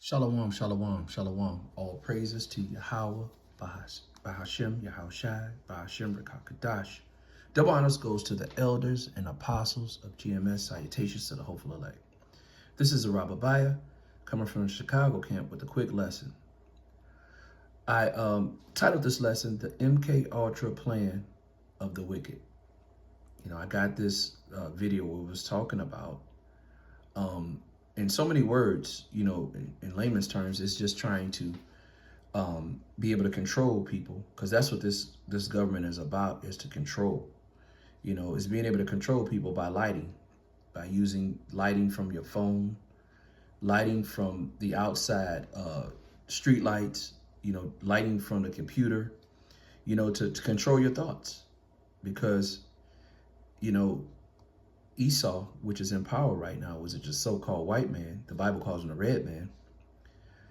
Shalom, shalom, shalom. All praises to Yahweh, Bahashem, Yahushai, Bahashem, Rekakadash. Double honors goes to the elders and apostles of GMS. Salutations to the hopeful elect. This is Arababiah coming from the Chicago camp with a quick lesson. I titled this lesson, The MK Ultra Plan of the Wicked. I got this video where it was talking about in so many words, in layman's terms, it's just trying to be able to control people, because that's what this government is about, is to control. Is being able to control people by lighting, by using lighting from your phone, lighting from the outside street lights, lighting from the computer, to control your thoughts. Because, Esau, which is in power right now, which is a so-called white man, the Bible calls him a red man,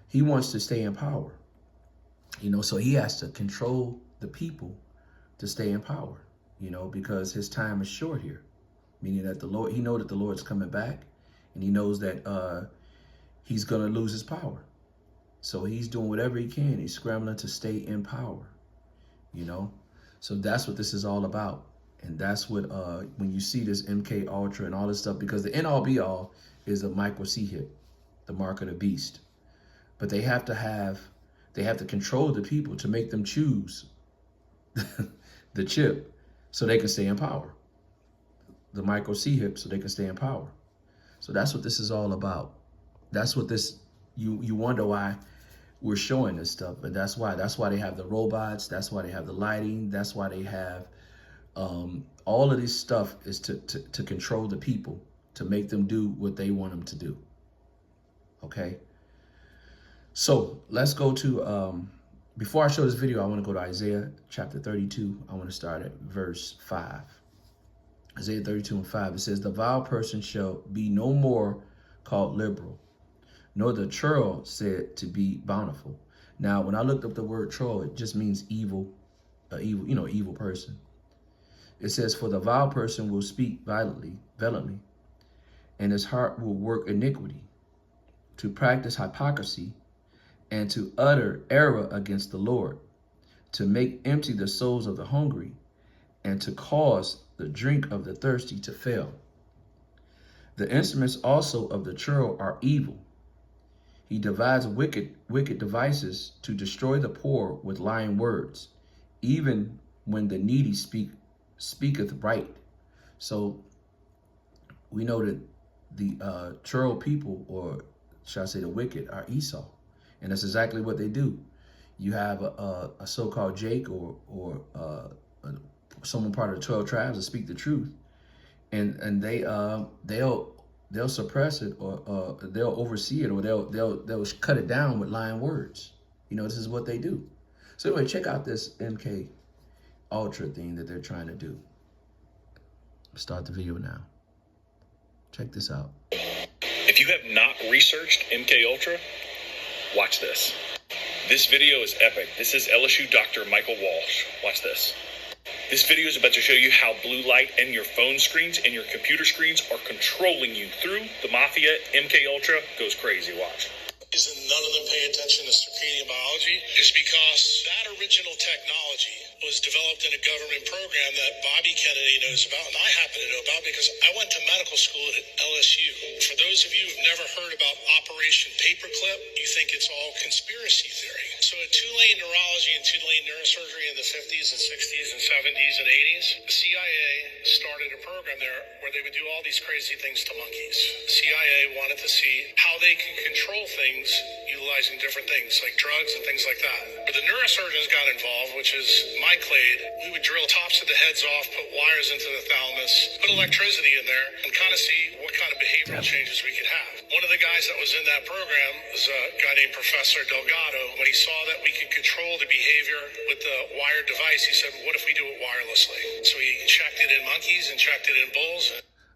he wants to stay in power. So he has to control the people to stay in power, because his time is short here. Meaning that he knows that the Lord's coming back, and he knows that he's going to lose his power. So he's doing whatever he can. He's scrambling to stay in power, So that's what this is all about. And that's what, when you see this MK Ultra and all this stuff, because the end all be all is a micro C-hip, the mark of the beast. But they have to control the people to make them choose the chip so they can stay in power. The micro C-hip so they can stay in power. So that's what this is all about. That's what this, you wonder why we're showing this stuff. But that's why they have the robots. That's why they have the lighting. That's why they have all of this stuff is to control the people, to make them do what they want them to do. Okay. So let's go to, before I show this video, I want to go to Isaiah chapter 32. I want to start at verse 5. Isaiah 32:5. It says, "The vile person shall be no more called liberal, nor the churl said to be bountiful." Now, when I looked up the word troll, it just means evil, evil person. It says, "For the vile person will speak violently, and his heart will work iniquity, to practice hypocrisy, and to utter error against the Lord, to make empty the souls of the hungry, and to cause the drink of the thirsty to fail. The instruments also of the churl are evil. He divides wicked devices to destroy the poor with lying words, even when the needy speaketh right." So we know that the churl people, or shall I say the wicked, are Esau. And that's exactly what they do. You have a so-called Jake or someone part of the 12 tribes that speak the truth, and they'll suppress it, or they'll oversee it, or they'll cut it down with lying words. This is what they do. So anyway, check out this MK Ultra thing that they're trying to do. Start the video now. Check this out. If you have not researched MK Ultra, watch this. This video is epic. This is LSU Dr. Michael Walsh. Watch this. This video is about to show you how blue light and your phone screens and your computer screens are controlling you through the mafia. MK Ultra goes crazy. Watch. Reason none of them pay attention to circadian biology is because that original technology was developed in a government program that Bobby Kennedy knows about, and I happen to know about because I went to medical school at LSU. For those of you who've never heard about Operation Paperclip, you think it's all conspiracy theory. So at Tulane Neurology and Tulane Neurosurgery in the 50s and 60s and 70s and 80s, the CIA started a program there where they would do all these crazy things to monkeys. The CIA wanted to see how they can control things utilizing different things like drugs and things like that. But the neurosurgeons got involved, which is my clade. We would drill tops of the heads off, put wires into the thalamus, put electricity in there, and kind of see what kind of behavioral changes we could have. One of the guys that was in that program was a guy named Professor Delgado. When he saw that we could control the behavior with the wired device, he said, "What if we do it wirelessly?" So he checked it in monkeys and checked it in bulls.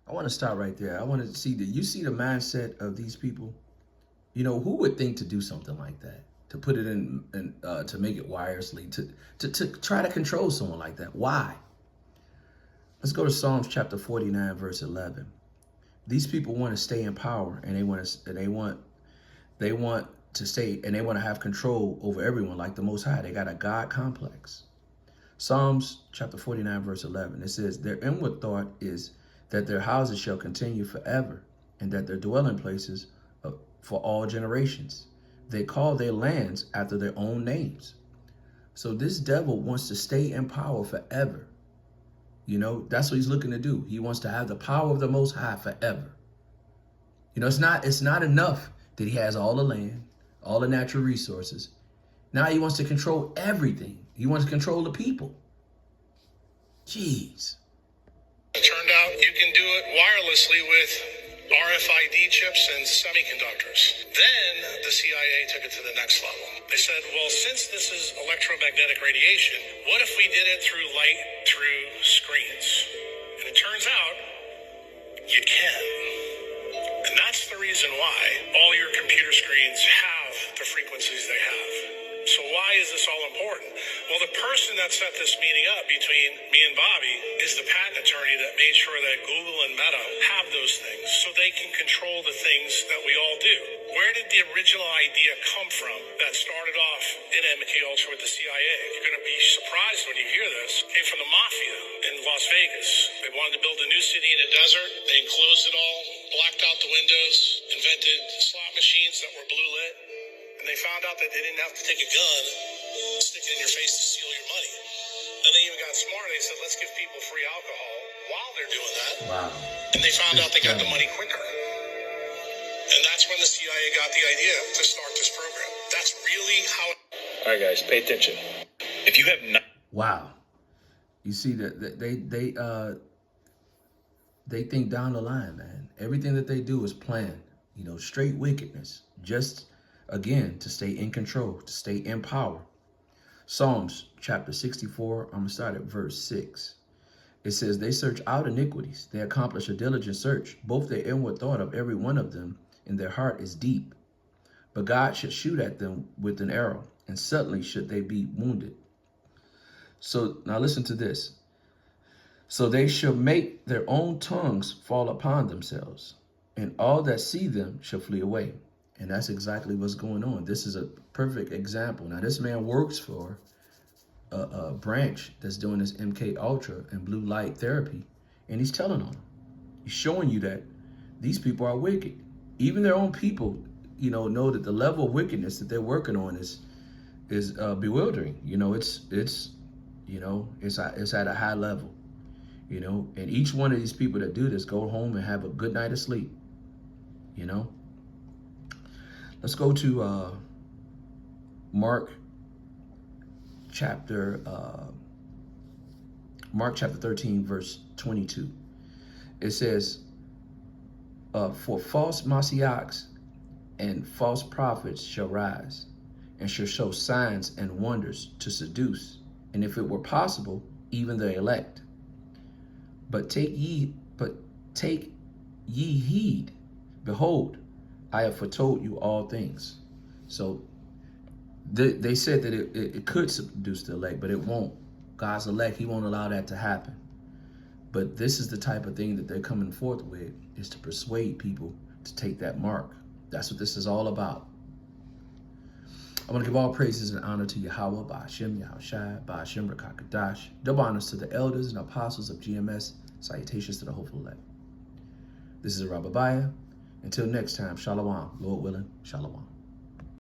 I want to stop right there. I want to see that you see the mindset of these people. Who would think to do something like that? To put it in to make it wirelessly, to try to control someone like that. Why? Let's go to Psalms chapter 49, verse 11. These people want to stay in power, and they want to stay, and they want to have control over everyone like the Most High. They got a God complex. Psalms chapter 49, verse 11, it says, their inward thought is that their houses shall continue forever, and that their dwelling places for all generations. They call their lands after their own names. So this devil wants to stay in power forever. You know, that's what he's looking to do. He wants to have the power of the Most High forever. You know, it's not enough that he has all the land, all the natural resources. Now he wants to control everything. He wants to control the people. Jeez. It turned out you can do it wirelessly with RFID chips and semiconductors. Then the CIA took it to the next level. They said, well, since this is electromagnetic radiation, what if we did it through light through screens? And it turns out you can. And that's the reason why all your computer screens have the frequencies they have. So why is this all important? Well, the person that set this meeting up between me and Bobby is the patent attorney that made sure that Google and Meta have those things so they can control the things that we all do. Where did the original idea come from that started off in MK Ultra with the CIA? You're going to be surprised when you hear this. It came from the mafia in Las Vegas. They wanted to build a new city in a desert. They enclosed it all, blacked out the windows, invented slot machines that were blue lit. And they found out that they didn't have to take a gun, stick it in your face to steal your money. Then they even got smart. They said, let's give people free alcohol while they're doing that. Wow. And they found out they got the money quicker. And that's when the CIA got the idea to start this program. That's really how... All right, guys, pay attention. If you have not... Wow. You see that they think down the line, man. Everything that they do is planned. You know, straight wickedness. Just... again, to stay in control, to stay in power. Psalms chapter 64, I'm going to start at verse 6. It says, they search out iniquities. They accomplish a diligent search. Both the inward thought of every one of them in their heart is deep. But God should shoot at them with an arrow, and suddenly should they be wounded. So now listen to this. So they shall make their own tongues fall upon themselves, and all that see them shall flee away. And that's exactly what's going on. This is a perfect example. Now, this man works for a branch that's doing this MK Ultra and blue light therapy. And he's telling on them. He's showing you that these people are wicked. Even their own people, you know that the level of wickedness that they're working on is bewildering. You know, it's at a high level. You know, and each one of these people that do this go home and have a good night of sleep. You know. Let's go to Mark chapter 13, verse 22. It says, for false messiahs and false prophets shall rise, and shall show signs and wonders to seduce, and if it were possible, even the elect. But take ye heed, behold, I have foretold you all things. So they said that it could seduce the elect, but it won't. God's elect, he won't allow that to happen. But this is the type of thing that they're coming forth with, is to persuade people to take that mark. That's what this is all about. I want to give all praises and honor to Yahweh, Ba'ashem, Yahushai, Ba'ashem, Rakakadash. Double honors to the elders and apostles of GMS. Salutations to the hopeful elect. This is Rababiah. Until next time, Shalom. Lord willing, Shalom.